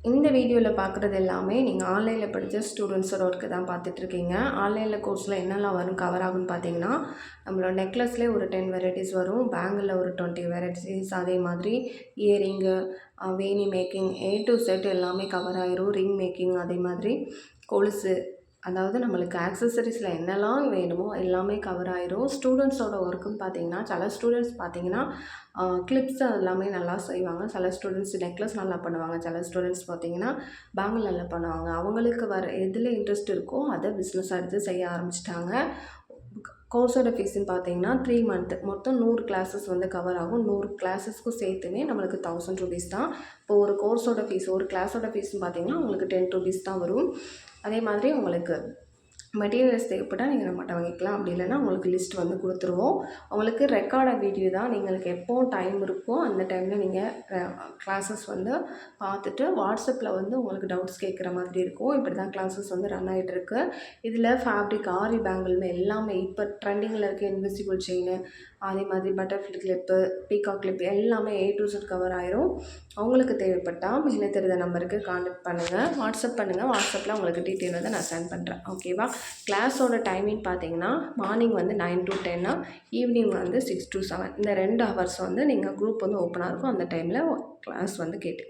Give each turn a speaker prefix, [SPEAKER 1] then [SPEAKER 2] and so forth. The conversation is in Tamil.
[SPEAKER 1] இந்த வீடியோவில் பார்க்குறது எல்லாமே நீங்கள் ஆன்லைனில் படித்த ஸ்டூடெண்ட்ஸோட ஒர்க்கு தான் பார்த்துட்ருக்கீங்க. ஆன்லைனில் கோர்ஸில் என்னெல்லாம் வரும் கவர் ஆகும்னு பார்த்தீங்கன்னா, நம்மளோட நெக்லஸ்லேயே ஒரு 10 வெரைட்டிஸ் வரும், பேங்கிளில் ஒரு 20 வெரைட்டிஸ், அதே மாதிரி earring, Veni making, A to Z எல்லாமே கவர் ஆயிரும். ரிங் மேக்கிங், அதே மாதிரி கொலுசு, அதாவது நம்மளுக்கு ஆக்சசரிஸில் என்னெல்லாம் வேணுமோ எல்லாமே கவர் ஆயிரும். ஸ்டூடெண்ட்ஸோட ஒர்க்குன்னு பார்த்தீங்கன்னா, சில ஸ்டூடெண்ட்ஸ் பார்த்தீங்கன்னா கிளிப்ஸ் எல்லாமே நல்லா செய்வாங்க. சில ஸ்டூடெண்ட்ஸ் நெக்லஸ் நல்லா பண்ணுவாங்க. சில ஸ்டூடெண்ட்ஸ் பார்த்தீங்கன்னா பேங்கிள் நல்லா பண்ணுவாங்க. அவங்களுக்கு எதில் இன்ட்ரெஸ்ட் இருக்கோ அதை பிஸ்னஸாக எடுத்து செய்ய ஆரம்பிச்சிட்டாங்க. கோர்ஸோட ஃபீஸ்ன்னு பார்த்தீங்கன்னா 3 மந்த் மொத்தம் 100 கிளாஸஸ் கவர் ஆகும். 100 கிளாஸஸ்க்கும் சேர்த்துமே நம்மளுக்கு 1000 ரூபீஸ் தான். இப்போ ஒரு கோர்ஸோட ஃபீஸ், ஒரு கிளாஸோட ஃபீஸ்ன்னு பார்த்தீங்கன்னா உங்களுக்கு 10 ரூபீஸ் தான் வரும். அதே மாதிரி உங்களுக்கு மெட்டீரியல்ஸ் தேவைப்பட்டால் நீங்கள் நம்மகிட்ட வாங்கிக்கலாம். அப்படி இல்லைன்னா உங்களுக்கு லிஸ்ட் கொடுத்துருவோம். உங்களுக்கு ரெக்கார்டட் வீடியோ தான். உங்களுக்கு எப்போ டைம் இருக்கோ அந்த டைமில் நீங்கள் கிளாஸஸ் பார்த்துட்டு வாட்ஸ்அப்பில் உங்களுக்கு டவுட்ஸ் கேட்குற மாதிரி இருக்கும். இப்படி தான் கிளாஸஸ் ரன் ஆகிட்டுருக்கு. இதில் ஃபேப்ரிக், ஆரி பேங்கிள்னு எல்லாமே இப்போ ட்ரெண்டிங்கில் இருக்க இன்விசிபிள் செயின், அதே மாதிரி பட்டர்ஃப்ளை கிளிப்பு, பீகாக் கிளிப் எல்லாமே A to Z கவர் ஆயிரும். அவங்களுக்கு தேவைப்பட்டால் மேலே தெரிந்த நம்பருக்கு கான்டாக்ட் பண்ணுங்கள், வாட்ஸ்அப் பண்ணுங்கள். வாட்ஸ்அப்பில் உங்களுக்கு டீட்டெயில் நான் சென்ட் பண்ணுறேன். ஓகேவா? கிளாஸோட டைமிங் பார்த்தீங்கன்னா மார்னிங் 9 to 10, ஈவினிங் 6 to 7. இந்த 2 ஹவர்ஸ் நீங்கள் குரூப் ஓப்பனாக இருக்கும். அந்த டைமில் கிளாஸ் கேட்டு